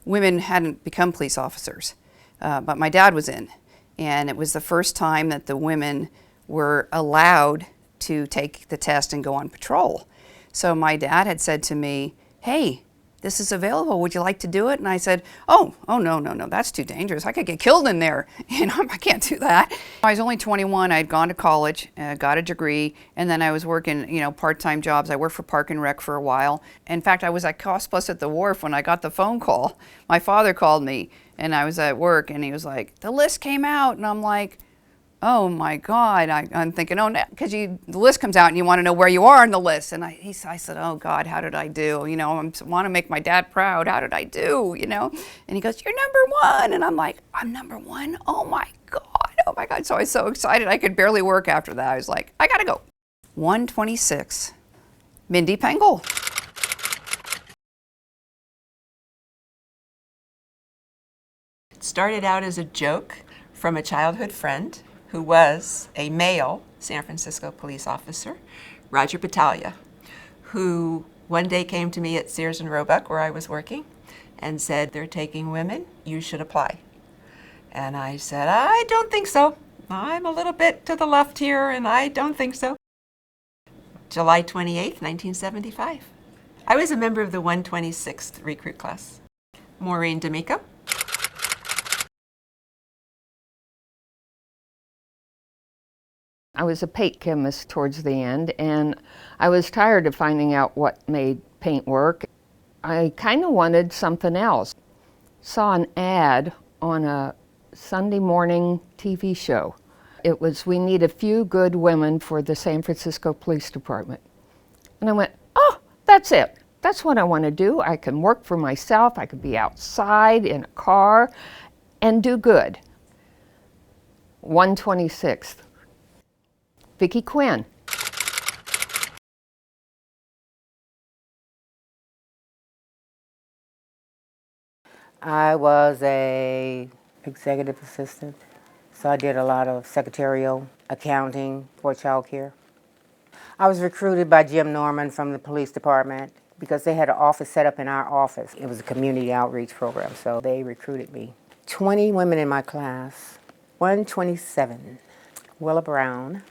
Women hadn't become police officers, but my dad was in, and it was the first time that the women were allowed to take the test and go on patrol. So my dad had said to me, "Hey, this is available, would you like to do it?" And I said, oh, no, that's too dangerous. I could get killed in there. I can't do that. I was only 21, I'd gone to college, got a degree, and then I was working, part-time jobs. I worked for Park and Rec for a while. In fact, I was at Cost Plus at the wharf when I got the phone call. My father called me, and I was at work, and he was like, "The list came out," and I'm like, oh my God, I'm thinking, oh, no, because the list comes out and you want to know where you are on the list. And I said, oh God, how did I do? I want to make my dad proud. How did I do? And he goes, "You're #1. And I'm like, I'm #1? Oh my God. So I was so excited. I could barely work after that. I was like, I got to go. 126, Mindy Pengel. It started out as a joke from a childhood friend who was a male San Francisco police officer, Roger Battaglia, who one day came to me at Sears and Roebuck, where I was working, and said, "They're taking women, you should apply." And I said, "I don't think so. I'm a little bit to the left here, and I don't think so." July 28th, 1975. I was a member of the 126th recruit class. Maureen D'Amico. I was a paint chemist towards the end, and I was tired of finding out what made paint work. I kind of wanted something else. Saw an ad on a Sunday morning TV show. It was, "We need a few good women for the San Francisco Police Department." And I went, oh, that's it. That's what I want to do. I can work for myself. I could be outside in a car and do good. 126th. Vicki Quinn. I was a executive assistant, so I did a lot of secretarial accounting for child care. I was recruited by Jim Norman from the police department because they had an office set up in our office. It was a community outreach program, so they recruited me. 20 women in my class, 127. Willa Brown.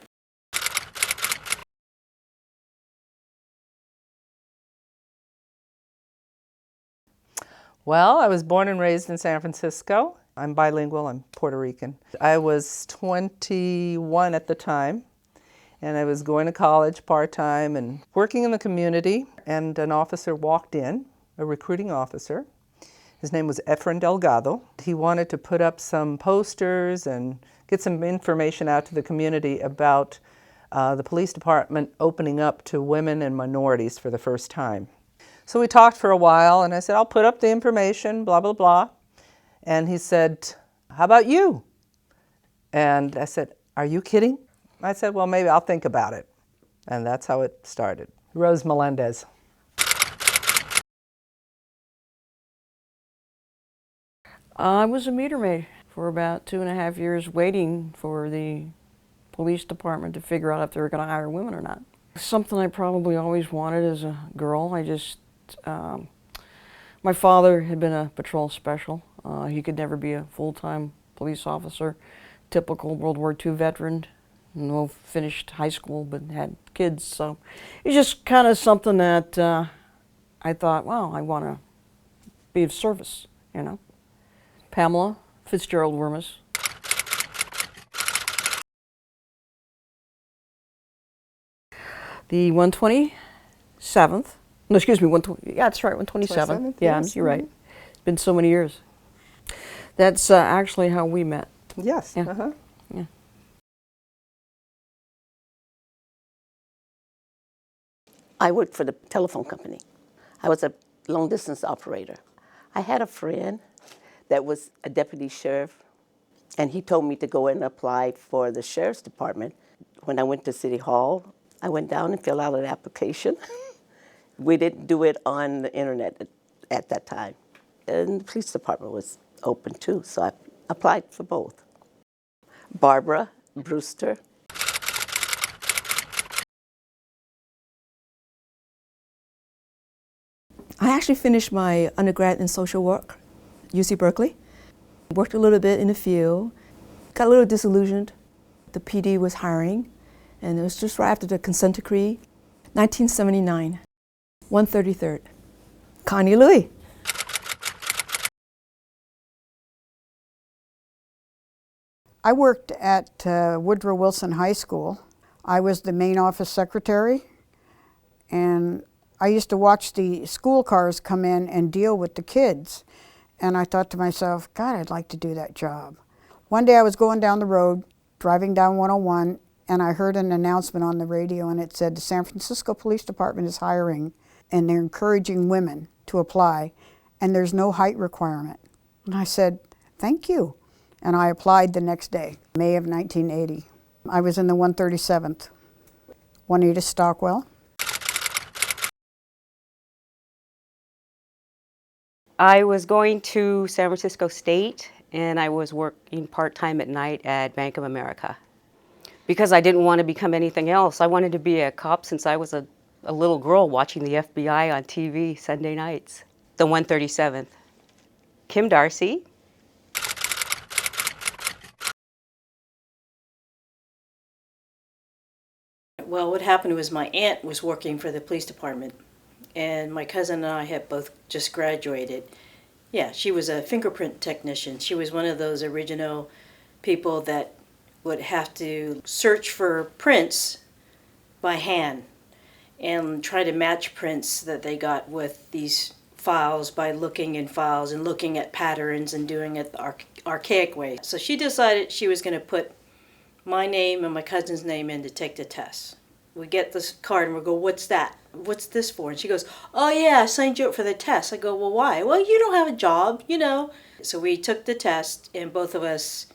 Well, I was born and raised in San Francisco. I'm bilingual, I'm Puerto Rican. I was 21 at the time, and I was going to college part-time and working in the community, and an officer walked in, a recruiting officer. His name was Efren Delgado. He wanted to put up some posters and get some information out to the community about the police department opening up to women and minorities for the first time. So we talked for a while, and I said, "I'll put up the information, blah, blah, blah." And he said, "How about you?" And I said, "Are you kidding?" I said, "Well, maybe I'll think about it." And that's how it started. Rose Melendez. I was a meter maid for about 2.5 years, waiting for the police department to figure out if they were going to hire women or not. Something I probably always wanted as a girl. My father had been a patrol special. He could never be a full-time police officer. Typical World War II veteran. No finished high school, but had kids. So it's just kind of something that I thought, wow, I want to be of service, Pamela Fitzgerald Wormus. The 127th. No, excuse me, 120. Yeah, that's right, 127th. Yeah, yes. You're right. It's been so many years. That's actually how we met. Yes. Yeah. Uh-huh. Yeah. I worked for the telephone company. I was a long-distance operator. I had a friend that was a deputy sheriff, and he told me to go and apply for the sheriff's department. When I went to City Hall, I went down and filled out an application. We didn't do it on the internet at that time. And the police department was open too, so I applied for both. Barbara Brewster. I actually finished my undergrad in social work, UC Berkeley. Worked a little bit in the field, got a little disillusioned. The PD was hiring, and it was just right after the consent decree, 1979, 133rd. Connie Louie. I worked at Woodrow Wilson High School. I was the main office secretary, and I used to watch the school cars come in and deal with the kids. And I thought to myself, God, I'd like to do that job. One day I was going down the road, driving down 101, and I heard an announcement on the radio, and it said the San Francisco Police Department is hiring, and they're encouraging women to apply, and there's no height requirement. And I said, thank you. And I applied the next day, May of 1980. I was in the 137th. Juanita Stockwell. I was going to San Francisco State, and I was working part-time at night at Bank of America. Because I didn't want to become anything else. I wanted to be a cop since I was a little girl watching the FBI on TV Sunday nights. The 137th. Kim Darcy. Well, what happened was my aunt was working for the police department, and my cousin and I had both just graduated. Yeah, she was a fingerprint technician. She was one of those original people that would have to search for prints by hand and try to match prints that they got with these files by looking in files and looking at patterns and doing it the archaic way. So she decided she was going to put my name and my cousin's name in to take the test. We get this card and we go, what's that? What's this for? And she goes, oh yeah, I signed you up for the test. I go, well, why? Well, you don't have a job, you know. So we took the test and both of us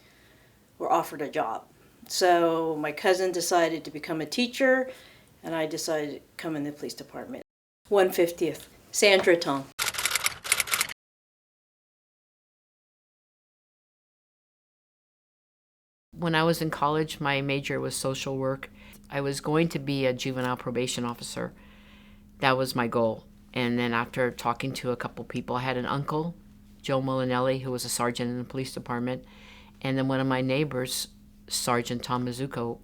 were offered a job. So my cousin decided to become a teacher and I decided to come in the police department. 150th, Sandra Tong. When I was in college, my major was social work. I was going to be a juvenile probation officer. That was my goal. And then after talking to a couple people, I had an uncle, Joe Molinelli, who was a sergeant in the police department. And then one of my neighbors, Sergeant Tom Mizuko,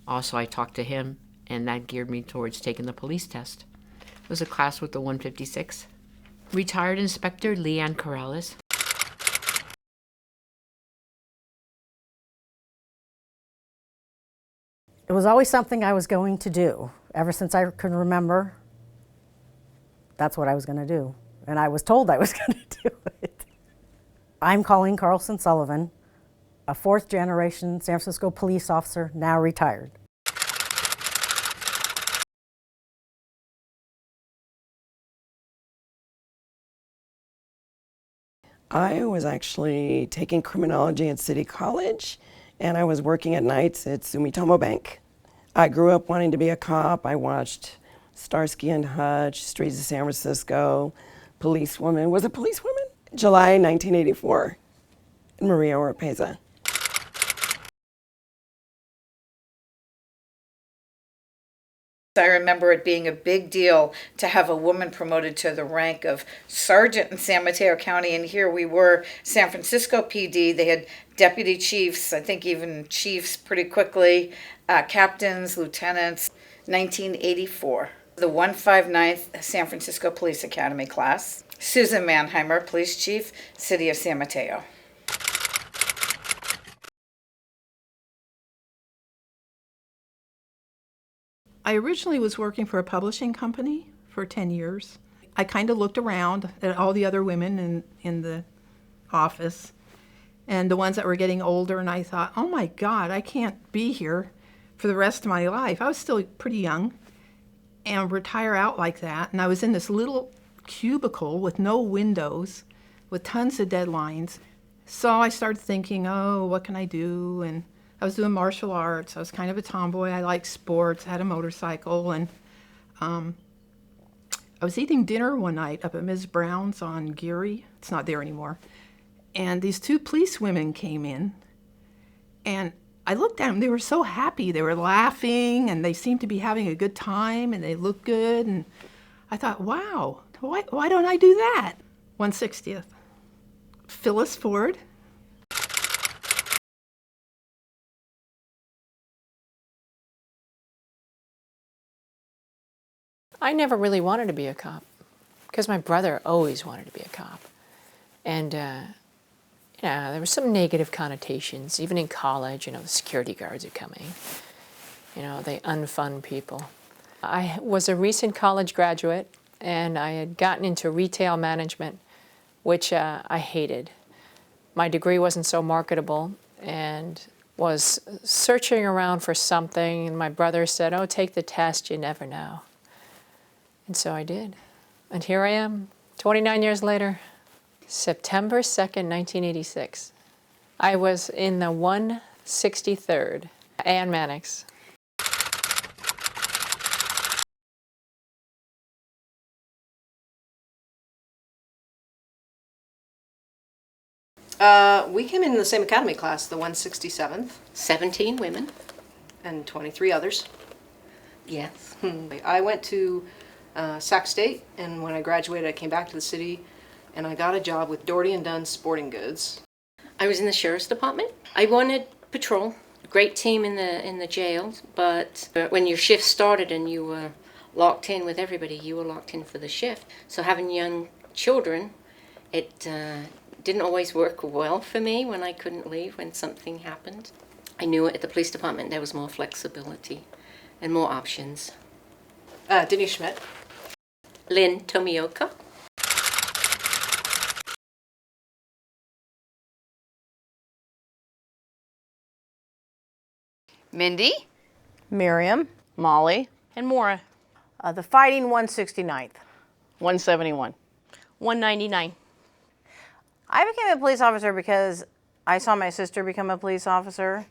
also I talked to him, and that geared me towards taking the police test. It was a class with the 156. Retired Inspector Leanne Corrales. It was always something I was going to do. Ever since I can remember, that's what I was going to do. And I was told I was going to do it. I'm Colleen Carlson Sullivan, a fourth generation San Francisco police officer, now retired. I was actually taking criminology at City College, and I was working at nights at Sumitomo Bank. I grew up wanting to be a cop. I watched Starsky and Hutch, Streets of San Francisco, Policewoman. Was it Policewoman? July 1984, Maria Oropeza. I remember it being a big deal to have a woman promoted to the rank of sergeant in San Mateo County, and here we were, San Francisco PD. They had deputy chiefs, I think even chiefs pretty quickly, captains, lieutenants. 1984, the 159th San Francisco Police Academy class. Susan Mannheimer, police chief, City of San Mateo. I originally was working for a publishing company for 10 years. I kind of looked around at all the other women in the office and the ones that were getting older, and I thought, oh my God, I can't be here for the rest of my life. I was still pretty young and retire out like that. And I was in this little cubicle with no windows, with tons of deadlines. So I started thinking, oh, what can I do? And I was doing martial arts. I was kind of a tomboy. I liked sports. I had a motorcycle. And I was eating dinner one night up at Ms. Brown's on Geary. It's not there anymore. And these two police women came in. And I looked at them. They were so happy. They were laughing. And they seemed to be having a good time. And they looked good. And I thought, wow, why don't I do that? 1/60th. Phyllis Ford. I never really wanted to be a cop because my brother always wanted to be a cop. And, there were some negative connotations. Even in college, the security guards are coming. They unfun people. I was a recent college graduate, and I had gotten into retail management, which I hated. My degree wasn't so marketable, and was searching around for something, and my brother said, oh, take the test, you never know. And so I did. And here I am, 29 years later, September 2nd, 1986. I was in the 163rd, Ann Mannix. We came in the same academy class, the 167th. 17 women. And 23 others. Yes. I went to Sac State, and when I graduated, I came back to the city, and I got a job with Doherty and Dunn Sporting Goods. I was in the sheriff's department. I wanted patrol. Great team in the jail, but when your shift started and you were locked in with everybody, you were locked in for the shift. So having young children, it didn't always work well for me when I couldn't leave when something happened. I knew at the police department there was more flexibility and more options. Denise Schmidt. Lynn Tomioka. Mindy. Miriam. Molly. And Maura. The Fighting 169th. 171. 199. I became a police officer because I saw my sister become a police officer,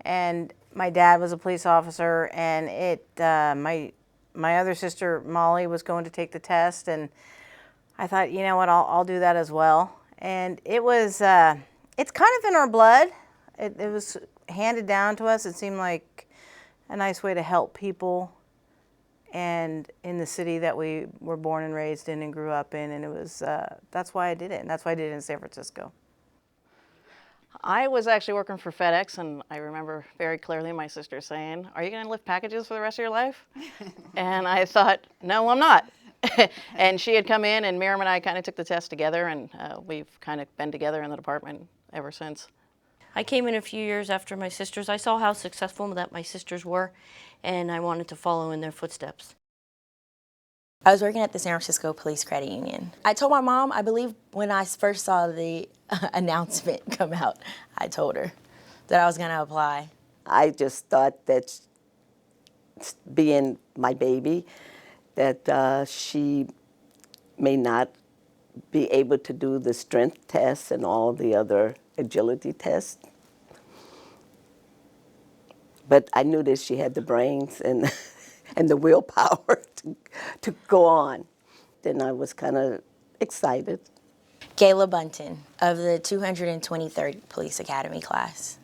and my dad was a police officer, and my other sister Molly was going to take the test, and I thought, you know what, I'll do that as well. And it was it's kind of in our blood. It was handed down to us. It seemed like a nice way to help people, and in the city that we were born and raised in and grew up in, and it was that's why I did it, and that's why I did it in San Francisco. I was actually working for FedEx, and I remember very clearly my sister saying, are you going to lift packages for the rest of your life? And I thought, no, I'm not. And she had come in, and Miriam and I kind of took the test together, and we've kind of been together in the department ever since. I came in a few years after my sisters. I saw how successful that my sisters were, and I wanted to follow in their footsteps. I was working at the San Francisco Police Credit Union. I told my mom, I believe when I first saw the announcement come out, I told her that I was going to apply. I just thought that being my baby, that she may not be able to do the strength tests and all the other agility tests. But I knew that she had the brains and and the willpower to go on. Then I was kind of excited. Gayla Bunton of the 223rd Police Academy class.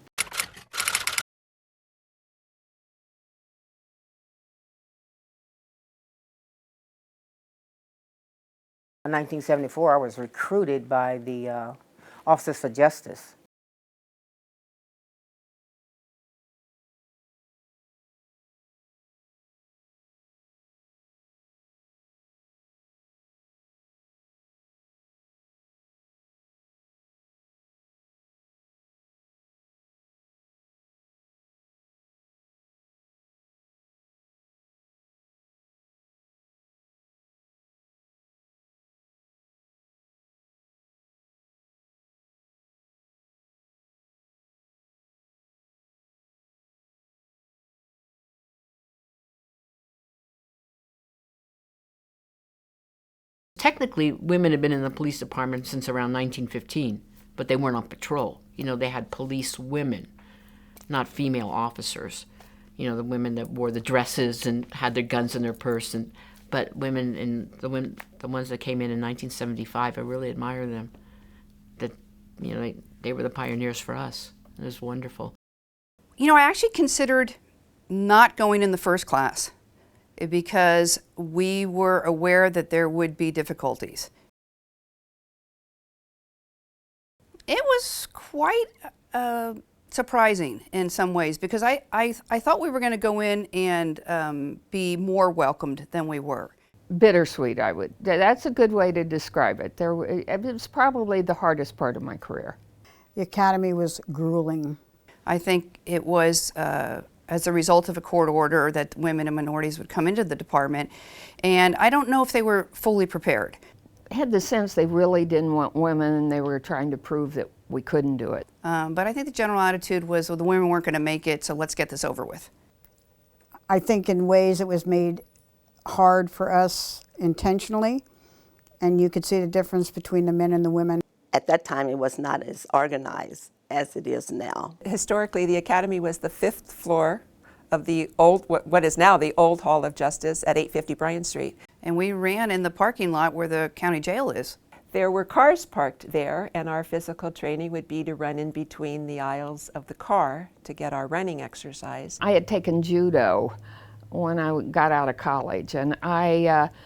In 1974, I was recruited by the Officers for Justice. Technically, women had been in the police department since around 1915, but they weren't on patrol. You know, they had police women, not female officers. You know, the women that wore the dresses and had their guns in their purse, but women, and the ones that came in 1975, I really admire them. That, you know, they were the pioneers for us. It was wonderful. You know, I actually considered not going in the first class because we were aware that there would be difficulties. It was quite surprising in some ways because I thought we were going to go in and be more welcomed than we were. Bittersweet, that's a good way to describe it. It was probably the hardest part of my career. The academy was grueling. I think it was as a result of a court order that women and minorities would come into the department, and I don't know if they were fully prepared. I had the sense they really didn't want women, and they were trying to prove that we couldn't do it. But I think the general attitude was, well, the women weren't going to make it, so let's get this over with. I think in ways it was made hard for us intentionally, and you could see the difference between the men and the women. At that time, it was not as organized as it is now. Historically, the Academy was the 5th floor of the old, what is now the old Hall of Justice at 850 Bryan Street. And we ran in the parking lot where the county jail is. There were cars parked there, and our physical training would be to run in between the aisles of the car to get our running exercise. I had taken judo when I got out of college, and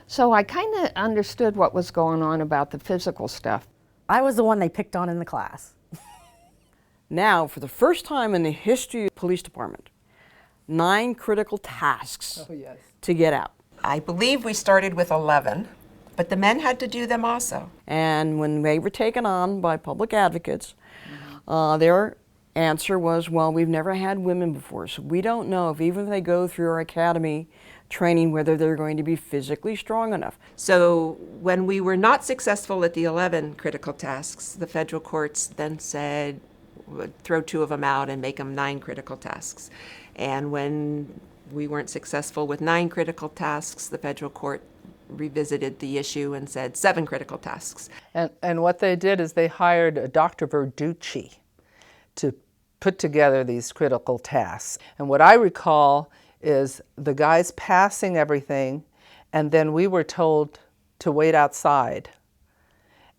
so I kind of understood what was going on about the physical stuff. I was the one they picked on in the class. Now, for the first time in the history of the police department, 9 critical tasks to get out. I believe we started with 11, but the men had to do them also. And when they were taken on by public advocates, their answer was, well, we've never had women before, so we don't know if even if they go through our academy training whether they're going to be physically strong enough. So when we were not successful at the 11 critical tasks, the federal courts then said, would throw 2 of them out and make them 9 critical tasks. And when we weren't successful with 9 critical tasks, the federal court revisited the issue and said 7 critical tasks. And what they did is they hired Dr. Verducci to put together these critical tasks. And what I recall is the guys passing everything, and then we were told to wait outside.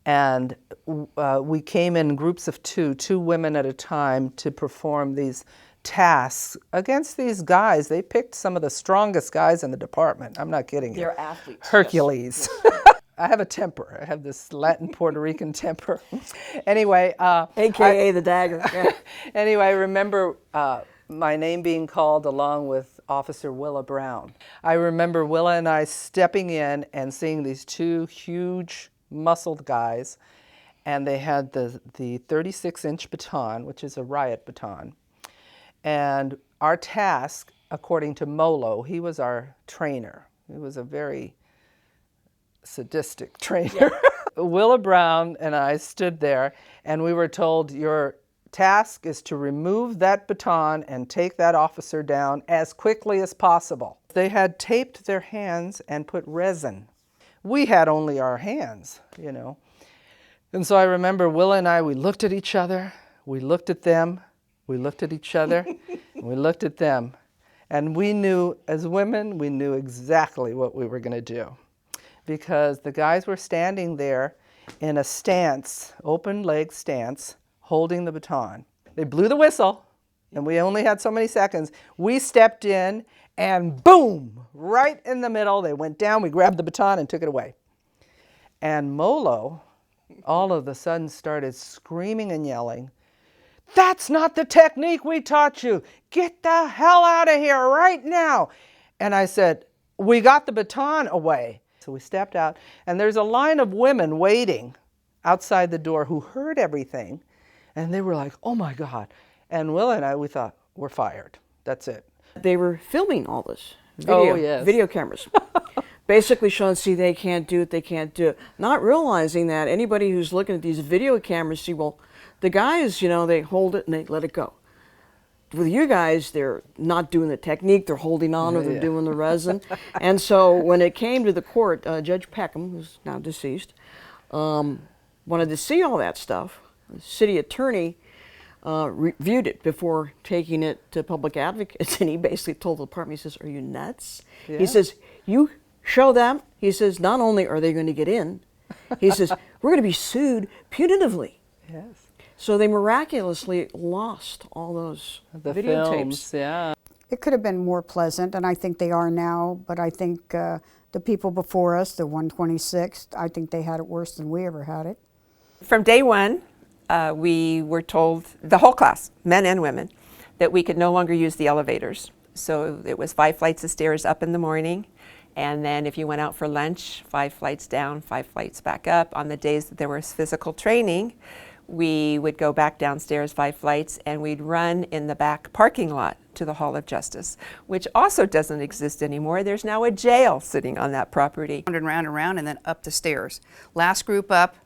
And we came in groups of 2 women at a time, to perform these tasks against these guys. They picked some of the strongest guys in the department. I'm not kidding you. They're athletes. Hercules. Yes. I have a temper. I have this Latin Puerto Rican temper. Anyway. AKA the dagger. Yeah. Anyway, I remember my name being called along with Officer Willa Brown. I remember Willa and I stepping in and seeing these 2 huge muscled guys, and they had the 36-inch baton, which is a riot baton. And our task, according to Molo, he was our trainer. He was a very sadistic trainer. Yeah. Willa Brown and I stood there, and we were told, your task is to remove that baton and take that officer down as quickly as possible. They had taped their hands and put resin. We had only our hands, you know. And so I remember Willa and I, we looked at each other, we looked at them, we looked at each other, and we looked at them. And we knew, as women, we knew exactly what we were going to do. Because the guys were standing there in a stance, open leg stance, holding the baton. They blew the whistle, and we only had so many seconds. We stepped in, and boom, right in the middle, they went down, we grabbed the baton and took it away. And Molo, all of a sudden, started screaming and yelling, "That's not the technique we taught you. Get the hell out of here right now." And I said, "We got the baton away." So we stepped out, and there's a line of women waiting outside the door who heard everything, and they were like, "Oh my God." And Willa and I, we thought, we're fired. That's it. They were filming all this. Video cameras. Basically showing, see, they can't do it, they can't do it. Not realizing that anybody who's looking at these video cameras see, well, the guys, you know, they hold it and they let it go. With you guys, they're not doing the technique, they're holding on, or they're doing the resin. And so when it came to the court, Judge Peckham, who's now deceased, wanted to see all that stuff. city attorney reviewed it before taking it to public advocates, and he basically told the department, he says, "Are you nuts?" Yeah. He says, "You show them," he says, "not only are they going to get in, he says, we're going to be sued punitively." Yes. So they miraculously lost all those The videotapes. films, yeah. It could have been more pleasant, and I think they are now, but I think the people before us, the 126th, I think they had it worse than we ever had it. From day one, we were told, the whole class, men and women, that we could no longer use the elevators. So it was 5 flights of stairs up in the morning, and then if you went out for lunch, 5 flights down, 5 flights back up. On the days that there was physical training, we would go back downstairs 5 flights, and we'd run in the back parking lot to the Hall of Justice, which also doesn't exist anymore. There's now a jail sitting on that property. Round and round, and then up the stairs. Last group up,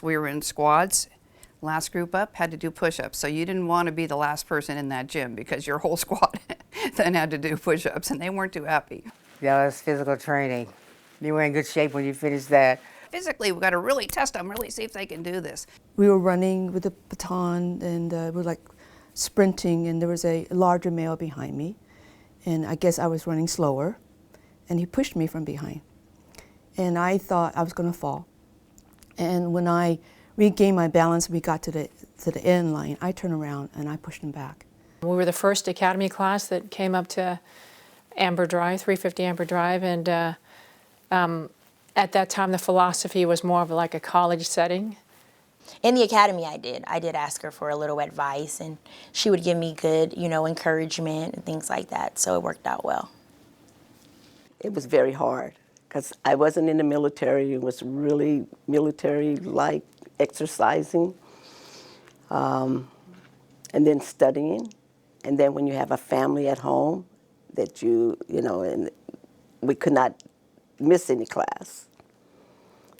we were in squads. Last group up had to do push-ups. So you didn't want to be the last person in that gym because your whole squad then had to do push-ups, and they weren't too happy. Yeah, that's physical training. You were in good shape when you finished that. Physically, we've got to really test them, really see if they can do this. We were running with a baton, and we were like sprinting, and there was a larger male behind me, and I guess I was running slower, and he pushed me from behind, and I thought I was going to fall. And when I regained my balance, we got to the end line, I turned around and I pushed him back. We were the first academy class that came up to Amber Drive, 350 Amber Drive, and at that time the philosophy was more of like a college setting. In the academy I did ask her for a little advice, and she would give me good, encouragement and things like that, so it worked out well. It was very hard because I wasn't in the military. It was really military-like exercising, and then studying. And then when you have a family at home that and we could not miss any class,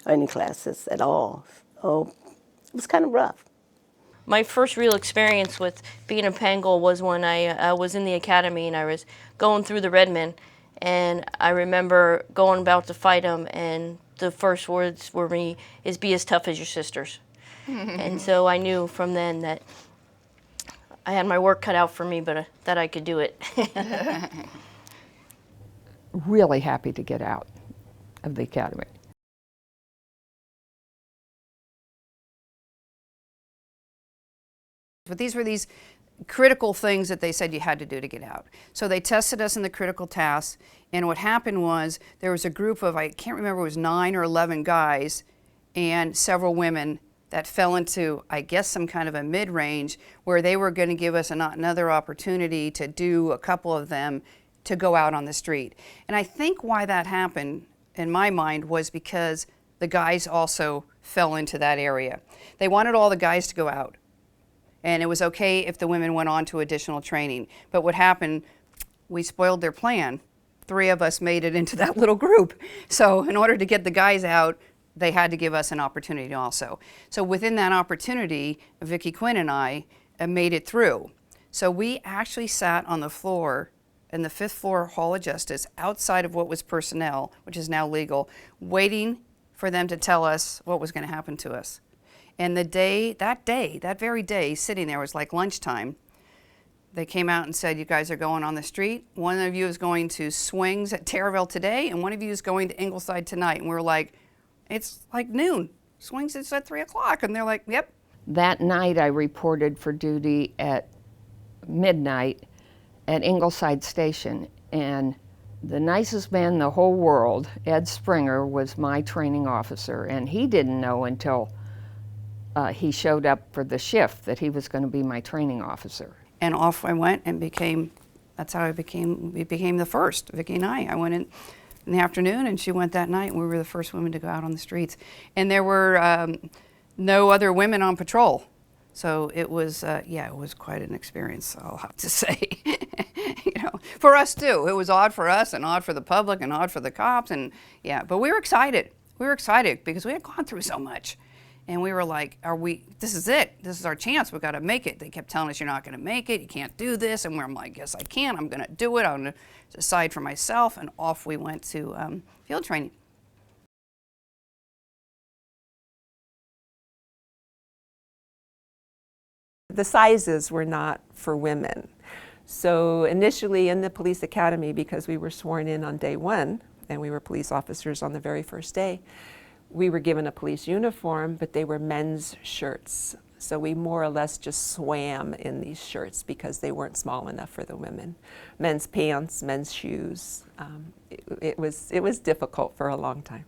or any classes at all. So it was kind of rough. My first real experience with being a Pangol was when I was in the academy and I was going through the Redmen, and I remember going about to fight them, and the first words were me is, "Be as tough as your sisters." And so I knew from then that I had my work cut out for me, but that I could do it. Really happy to get out of the academy. But these were these critical things that they said you had to do to get out. So they tested us in the critical tasks, and what happened was there was a group of, I can't remember, it was 9 or 11 guys and several women that fell into, I guess, some kind of a mid-range where they were going to give us another opportunity to do a couple of them to go out on the street. And I think why that happened, in my mind, was because the guys also fell into that area. They wanted all the guys to go out, and it was okay if the women went on to additional training. But what happened, we spoiled their plan. 3 of us made it into that little group. So in order to get the guys out, they had to give us an opportunity also. So within that opportunity, Vicki Quinn and I made it through. So we actually sat on the floor in the 5th floor Hall of Justice outside of what was personnel, which is now legal, waiting for them to tell us what was going to happen to us. And that very day, sitting there, was like lunchtime. They came out and said, "You guys are going on the street. One of you is going to Swings at Terraville today, and one of you is going to Ingleside tonight." And we were like, "It's like noon. Swings is at 3 o'clock." And they're like, "Yep." That night I reported for duty at midnight at Ingleside Station, and the nicest man in the whole world, Ed Springer, was my training officer, and he didn't know until he showed up for the shift that he was going to be my training officer. And off I went and that's how we became the first, Vicki and I. I went in the afternoon and she went that night, and we were the first women to go out on the streets. And there were no other women on patrol. So it was, it was quite an experience, I'll have to say. For us too. It was odd for us and odd for the public and odd for the cops, and but we were excited. We were excited because we had gone through so much. And we were like, this is it. This is our chance. We've got to make it. They kept telling us, "You're not going to make it. You can't do this." And I'm like, "Yes, I can. I'm going to do it. I'm going to decide for myself." And off we went to field training. The sizes were not for women. So initially in the police academy, because we were sworn in on day one, and we were police officers on the very first day, we were given a police uniform, but they were men's shirts. So we more or less just swam in these shirts because they weren't small enough for the women. Men's pants, men's shoes. It was difficult for a long time.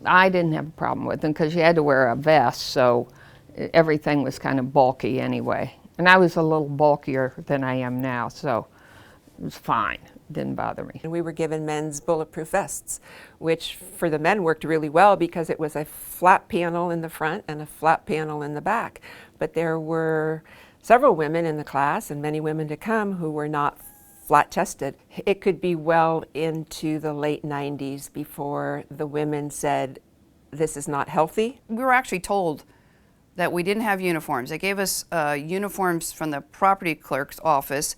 I didn't have a problem with them because you had to wear a vest, so everything was kind of bulky anyway. And I was a little bulkier than I am now, so it was fine. It didn't bother me. And we were given men's bulletproof vests, which for the men worked really well because it was a flat panel in the front and a flat panel in the back. But there were several women in the class, and many women to come, who were not flat-chested. It could be well into the late 90s before the women said, this is not healthy. We were actually told that we didn't have uniforms. They gave us uniforms from the property clerk's office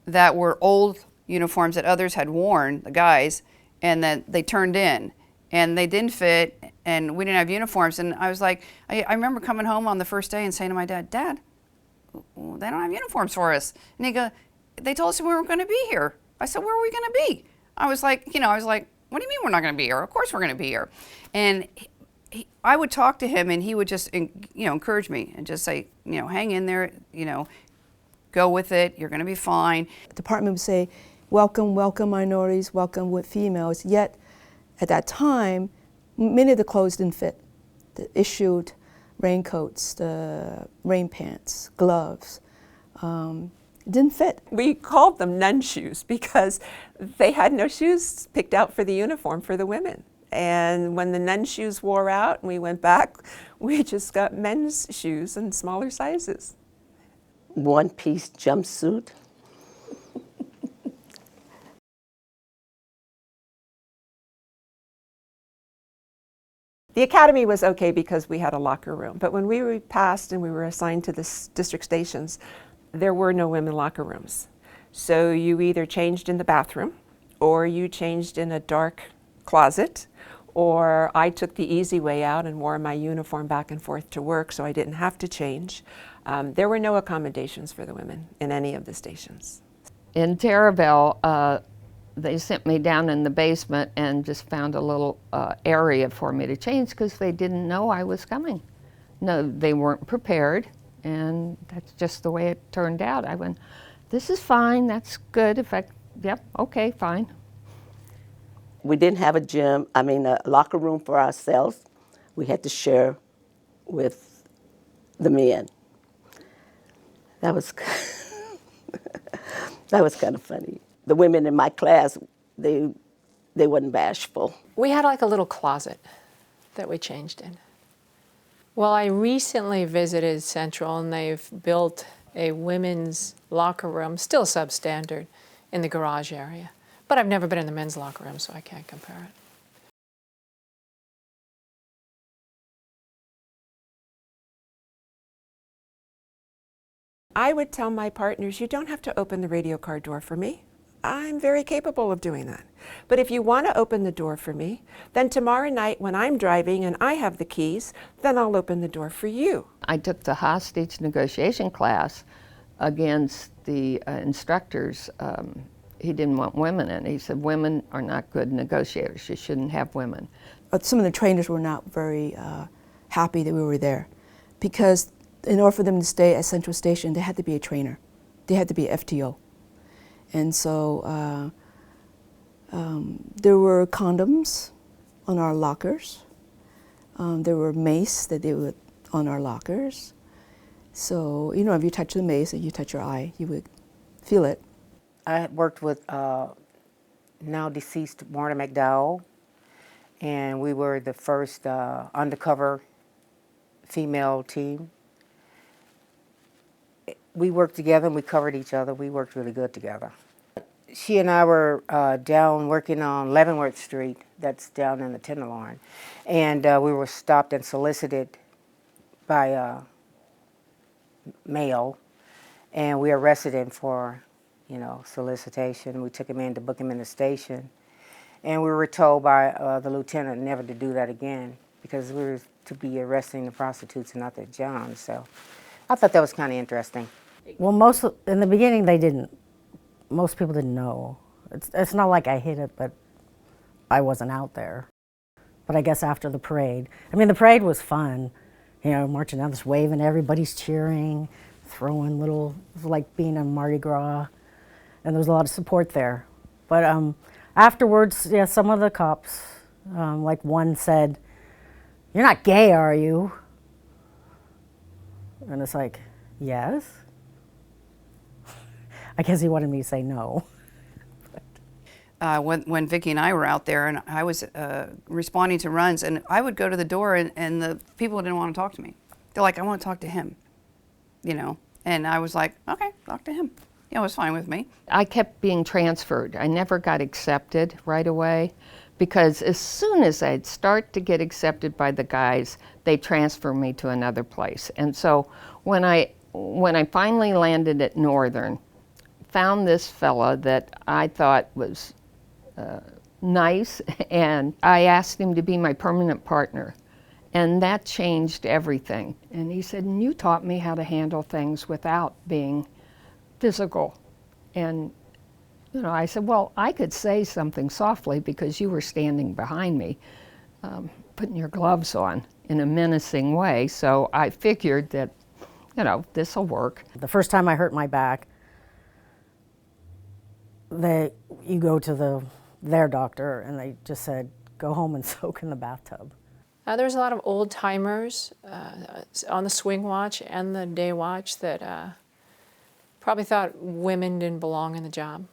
that were old uniforms that others had worn, the guys, and that they turned in. And they didn't fit, and we didn't have uniforms. And I was like, I remember coming home on the first day and saying to my dad, Dad, they don't have uniforms for us. And he goes, they told us we weren't going to be here. I said, where are we going to be? I was like, what do you mean we're not going to be here? Of course we're going to be here. And I would talk to him, and he would just, encourage me and just say, hang in there, go with it. You're going to be fine. The department would say, welcome, welcome minorities, welcome with females. Yet, at that time, many of the clothes didn't fit. The issued raincoats, the rain pants, gloves, didn't fit. We called them nun shoes because they had no shoes picked out for the uniform for the women. And when the nun shoes wore out and we went back, we just got men's shoes in smaller sizes. One-piece jumpsuit. The academy was okay because we had a locker room, but when we passed and we were assigned to the district stations, there were no women locker rooms. So you either changed in the bathroom, or you changed in a dark closet, or I took the easy way out and wore my uniform back and forth to work so I didn't have to change. There were no accommodations for the women in any of the stations. In Terraville, they sent me down in the basement and just found a little area for me to change because they didn't know I was coming. No, they weren't prepared, and that's just the way it turned out. I went, this is fine, that's good. Yep, okay, fine. We didn't have a locker room for ourselves. We had to share with the men. That was, that was kind of funny. The women in my class, they wasn't bashful. We had like a little closet that we changed in. Well, I recently visited Central, and they've built a women's locker room, still substandard, in the garage area. But I've never been in the men's locker room, so I can't compare it. I would tell my partners, you don't have to open the radio car door for me. I'm very capable of doing that. But if you want to open the door for me, then tomorrow night when I'm driving and I have the keys, then I'll open the door for you. I took the hostage negotiation class against the instructors. He didn't want women in. He said, women are not good negotiators. You shouldn't have women. Some of the trainers were not very happy that we were there because in order for them to stay at Central Station, they had to be a trainer. They had to be FTO. And so there were condoms on our lockers. There were mace that they would on our lockers. So, if you touch the mace and you touch your eye, you would feel it. I had worked with now deceased Marina McDowell, and we were the first undercover female team. We worked together and we covered each other. We worked really good together. She and I were down working on Leavenworth Street, that's down in the Tenderloin, and we were stopped and solicited by male, and we arrested him for, solicitation. We took him in to book him in the station, and we were told by the lieutenant never to do that again because we were to be arresting the prostitutes and not the Johns. So I thought that was kind of interesting. Well, in the beginning they didn't. Most people didn't know. It's not like I hid it, but I wasn't out there. But I guess after the parade, I mean, the parade was fun. You know, marching down this wave and everybody's cheering, throwing little, it was like being in Mardi Gras, and there was a lot of support there. But afterwards, yeah, some of the cops, like one said, "You're not gay, are you?" And it's like, yes. I guess he wanted me to say no. When Vicki and I were out there, and I was responding to runs, and I would go to the door, and the people didn't want to talk to me. They're like, "I want to talk to him," you know. And I was like, "Okay, talk to him." You know, it was fine with me. I kept being transferred. I never got accepted right away, because as soon as I'd start to get accepted by the guys, they transfer me to another place. And so when I finally landed at Northern, found this fella that I thought was nice, and I asked him to be my permanent partner, and that changed everything. And he said, "And you taught me how to handle things without being physical." And you know, I said, "Well, I could say something softly because you were standing behind me, putting your gloves on in a menacing way." So I figured that, you know, this will work. The first time I hurt my back, you go to their doctor, and they just said, "Go home and soak in the bathtub." There's a lot of old timers on the swing watch and the day watch that probably thought women didn't belong in the job.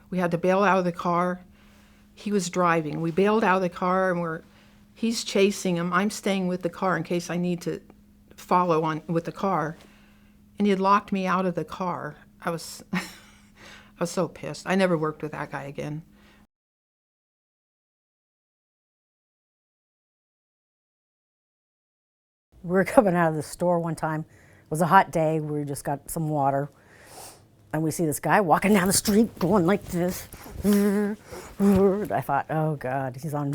We had to bail out of the car. He was driving. We bailed out of the car, and he's chasing him. I'm staying with the car in case I need to follow on with the car. And he had locked me out of the car. I was so pissed. I never worked with that guy again. We were coming out of the store one time. It was a hot day. We just got some water. And we see this guy walking down the street going like this. I thought, oh God, he's on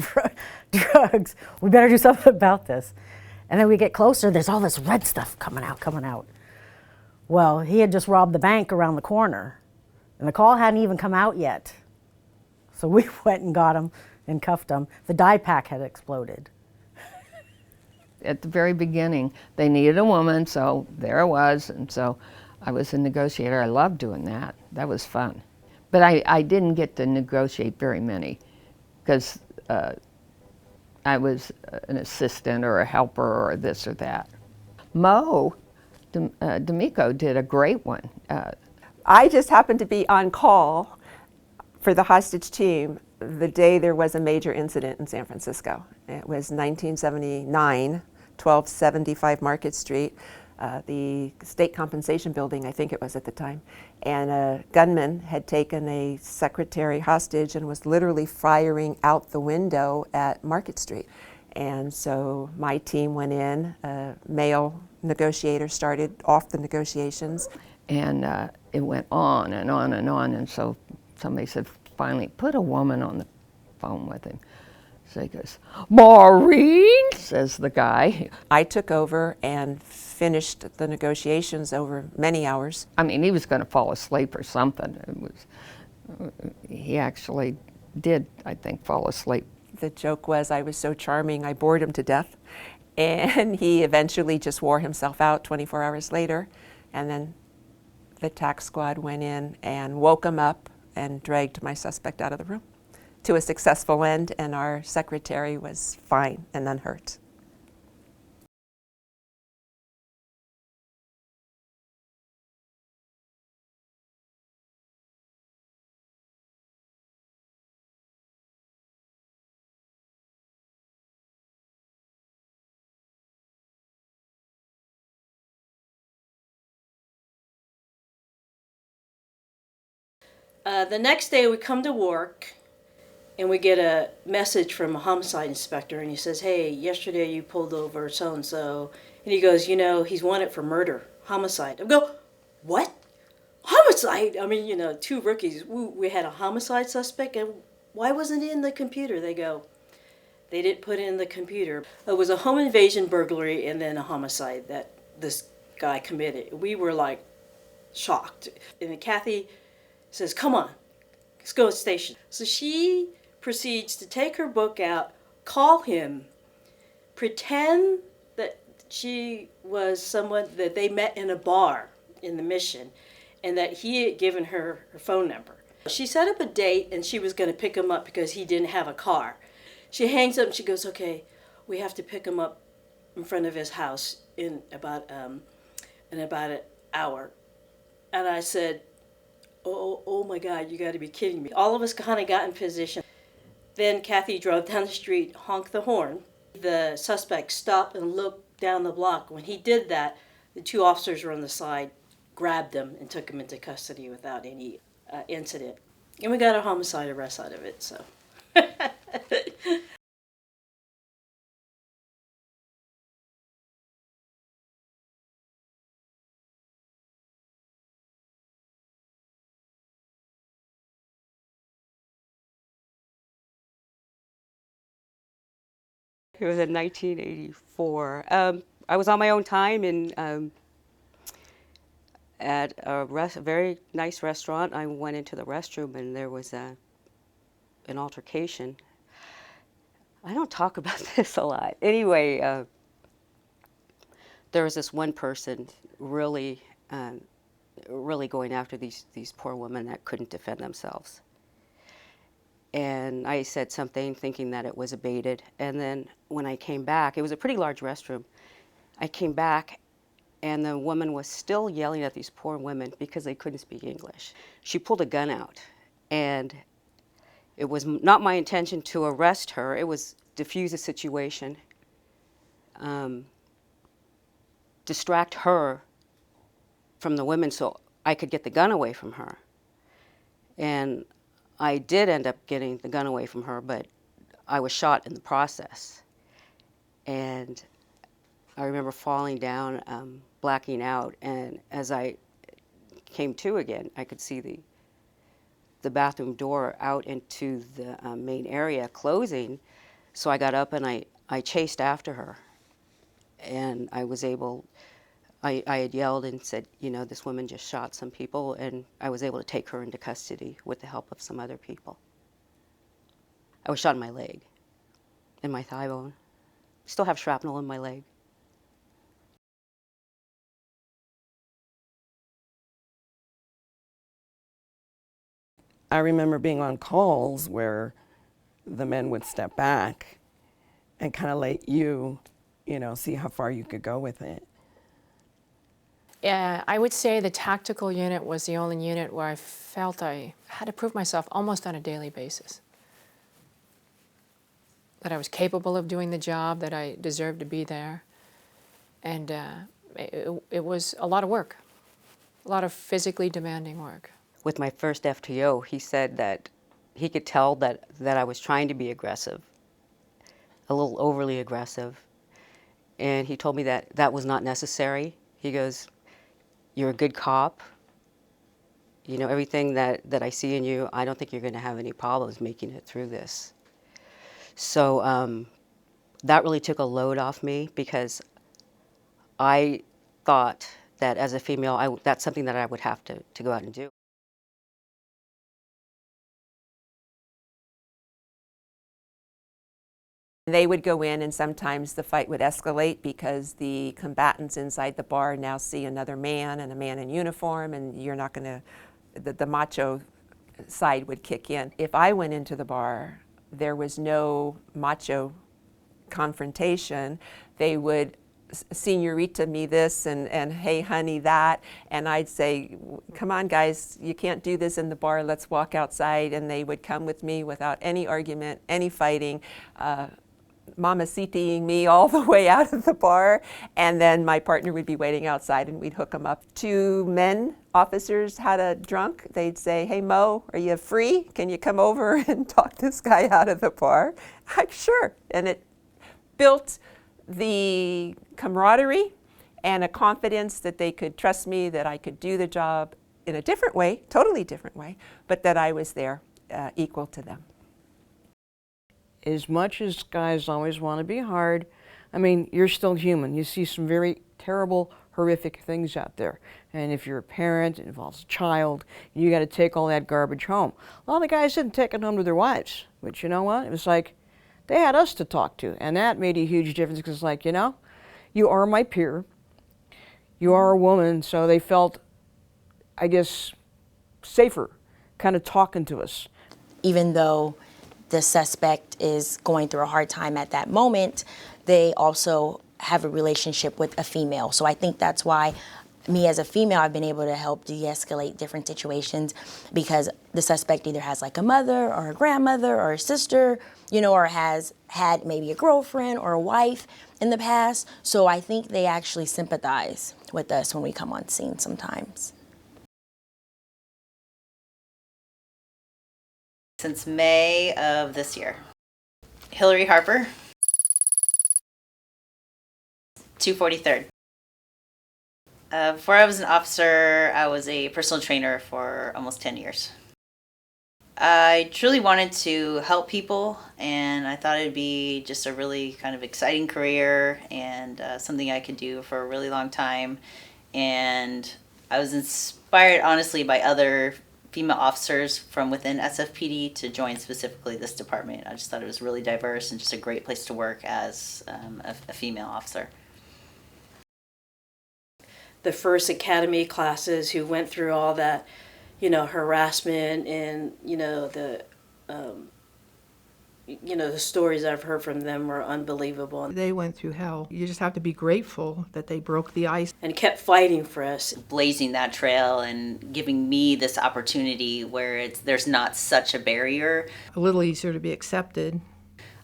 drugs. We better do something about this. And then we get closer, there's all this red stuff coming out. Well, he had just robbed the bank around the corner. And the call hadn't even come out yet. So we went and got him and cuffed him. The dye pack had exploded. At the very beginning, they needed a woman, so there I was, and so I was a negotiator. I loved doing that. That was fun. But I didn't get to negotiate very many, because I was an assistant or a helper or this or that. Mo D'Amico did a great one. I just happened to be on call for the hostage team the day there was a major incident in San Francisco. It was 1979, 1275 Market Street, the state compensation building, I think it was at the time. And a gunman had taken a secretary hostage and was literally firing out the window at Market Street. And so my team went in, a male negotiator started off the negotiations. And it went on and on and on, and so somebody said, finally, put a woman on the phone with him. So he goes, "Maureen," says the guy. I took over and finished the negotiations over many hours. I mean, he was going to fall asleep or something. He actually did, I think, fall asleep. The joke was I was so charming, I bored him to death. And he eventually just wore himself out 24 hours later. And then the tax squad went in and woke him up and dragged my suspect out of the room to a successful end, and our secretary was fine and unhurt. The next day we come to work and we get a message from a homicide inspector, and he says, "Hey, yesterday you pulled over so-and-so." And he goes, "You know, he's wanted for murder, homicide." I go, "What? Homicide?" I mean, you know, two rookies. We had a homicide suspect, and why wasn't it in the computer? They go, "They didn't put it in the computer." It was a home invasion, burglary, and then a homicide that this guy committed. We were like shocked. And then Kathy says, come on, let's go to the station. So she proceeds to take her book out, call him, pretend that she was someone that they met in a bar in the Mission, and that he had given her her phone number. She set up a date and she was going to pick him up because he didn't have a car. She hangs up and she goes, okay, we have to pick him up in front of his house in about an hour. And I said, oh my God, you got to be kidding me. All of us kind of got in position. Then Kathy drove down the street, honked the horn. The suspect stopped and looked down the block. When he did that, the two officers were on the side, grabbed him and took him into custody without any incident. And we got a homicide arrest out of it, so. It was in 1984. I was on my own time and at a very nice restaurant. I went into the restroom and there was an altercation. I don't talk about this a lot. Anyway, there was this one person really going after these poor women that couldn't defend themselves. And I said something thinking that it was abated. And then when I came back, it was a pretty large restroom. I came back and the woman was still yelling at these poor women because they couldn't speak English. She pulled a gun out, and it was not my intention to arrest her. It was diffuse the situation, distract her from the women so I could get the gun away from her. And I did end up getting the gun away from her, but I was shot in the process. And I remember falling down, blacking out, and as I came to again, I could see the bathroom door out into the main area closing. So I got up and I chased after her. And I was able, I had yelled and said, you know, this woman just shot some people, and I was able to take her into custody with the help of some other people. I was shot in my leg, in my thigh bone. Still have shrapnel in my leg. I remember being on calls where the men would step back and kind of let you, see how far you could go with it. Yeah, I would say the tactical unit was the only unit where I felt I had to prove myself almost on a daily basis. That I was capable of doing the job, that I deserved to be there. And it was a lot of work, a lot of physically demanding work. With my first FTO, he said that he could tell that I was trying to be aggressive, a little overly aggressive. And he told me that that was not necessary. He goes, you're a good cop. You know, everything that I see in you, I don't think you're going to have any problems making it through this. So that really took a load off me, because I thought that as a female, that's something that I would have to go out and do. They would go in, and sometimes the fight would escalate because the combatants inside the bar now see another man and a man in uniform, and you're not going to, the macho side would kick in. If I went into the bar, there was no macho confrontation. They would señorita me this and hey honey that, and I'd say, come on guys, you can't do this in the bar, let's walk outside. And they would come with me without any argument, any fighting, mamacitaing me all the way out of the bar, and then my partner would be waiting outside and we'd hook them up. Two men officers had a drunk. They'd say, hey Mo, are you free? Can you come over and talk this guy out of the bar? Sure. And it built the camaraderie and a confidence that they could trust me, that I could do the job in a different way, totally different way, but that I was there equal to them. As much as guys always want to be hard, I mean, you're still human. You see some very terrible, horrific things out there. And if you're a parent, it involves a child, you got to take all that garbage home. A lot of the guys didn't take it home to their wives, but you know what? It was like, they had us to talk to, and that made a huge difference because it's like, you know, you are my peer, you are a woman, so they felt, I guess, safer kind of talking to us. Even though the suspect is going through a hard time at that moment, they also have a relationship with a female. So I think that's why me as a female, I've been able to help de-escalate different situations, because the suspect either has like a mother or a grandmother or a sister, you know, or has had maybe a girlfriend or a wife in the past. So I think they actually sympathize with us when we come on scene sometimes. Since May of this year. Hillary Harper, 243rd. Before I was an officer, I was a personal trainer for almost 10 years. I truly wanted to help people, and I thought it'd be just a really kind of exciting career and something I could do for a really long time. And I was inspired, honestly, by other female officers from within SFPD to join specifically this department. I just thought it was really diverse and just a great place to work as a female officer. The first academy classes who went through all that, you know, harassment and, you know, the stories I've heard from them were unbelievable. They went through hell. You just have to be grateful that they broke the ice. And kept fighting for us. Blazing that trail and giving me this opportunity where there's not such a barrier. A little easier to be accepted.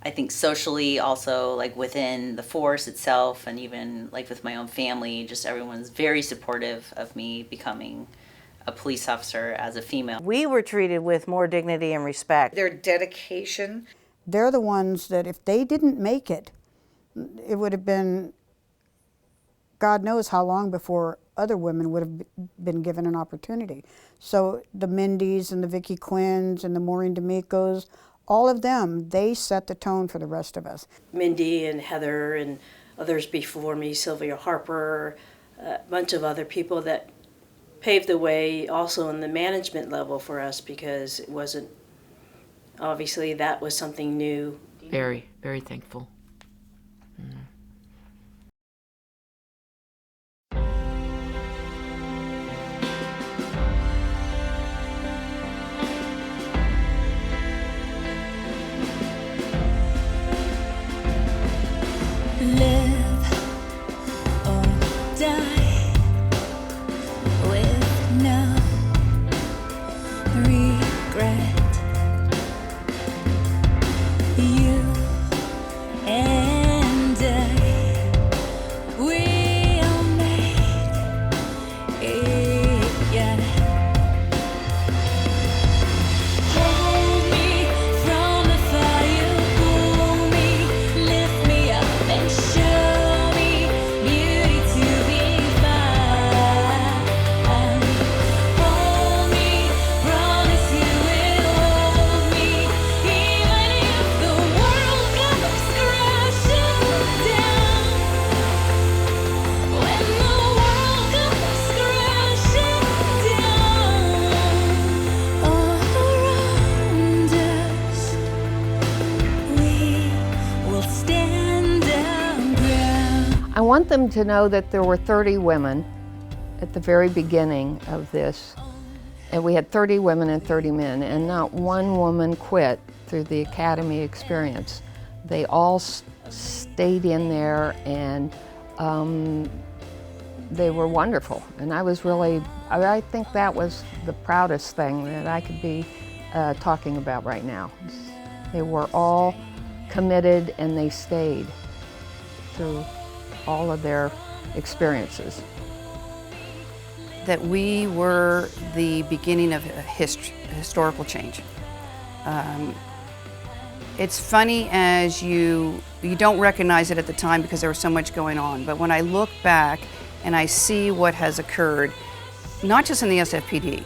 I think socially also, like within the force itself and even like with my own family, just everyone's very supportive of me becoming a police officer as a female. We were treated with more dignity and respect. Their dedication. They're the ones that if they didn't make it, it would have been God knows how long before other women would have been given an opportunity. So the Mindys and the Vicky Quinns and the Maureen D'Amicos, all of them, they set the tone for the rest of us. Mindy and Heather and others before me, Sylvia Harper, a bunch of other people that paved the way also in the management level for us, because it wasn't, obviously that was something new. Very, very thankful. Live or die with no regret. You and I will make it, yeah. Hold me from the fire, pull me, lift me up and show me beauty to be found. Hold me, promise you will hold me, even if the world comes crashing down. When the world comes crashing down around us, we will stand our ground. I want them to know that there were 30 women at the very beginning of this, and we had 30 women and 30 men, and not one woman quit through the academy experience. They all stayed in there, and they were wonderful. And I was really, I think that was the proudest thing that I could be talking about right now. They were all committed and they stayed through all of their experiences. That we were the beginning of a historical change. It's funny as you don't recognize it at the time because there was so much going on, but when I look back and I see what has occurred, not just in the SFPD,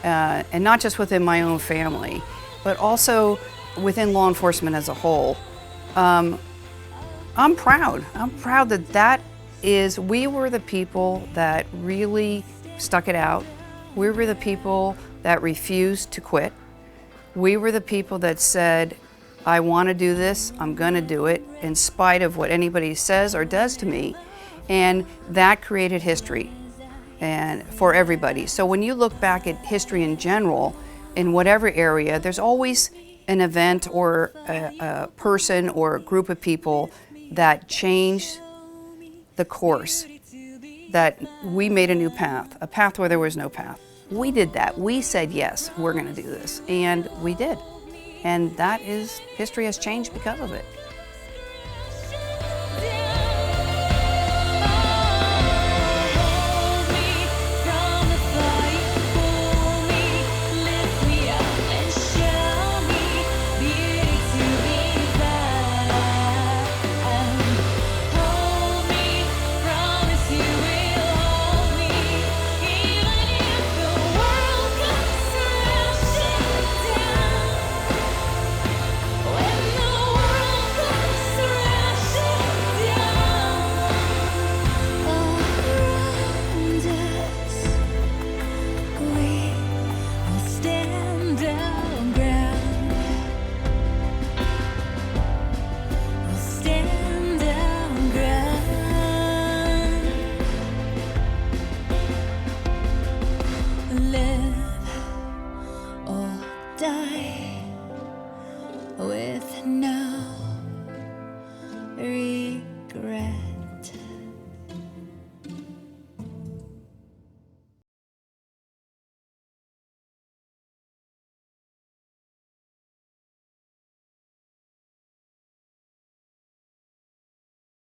and not just within my own family, but also within law enforcement as a whole, I'm proud. I'm proud that that is we were the people that really stuck it out. We were the people that refused to quit. We were the people that said, I want to do this, I'm going to do it, in spite of what anybody says or does to me. And that created history and for everybody. So when you look back at history in general, in whatever area, there's always an event or a person or a group of people that changed the course, that we made a new path, a path where there was no path. We did that. We said, yes, we're going to do this. And we did. And that is, history has changed because of it. Live or die with no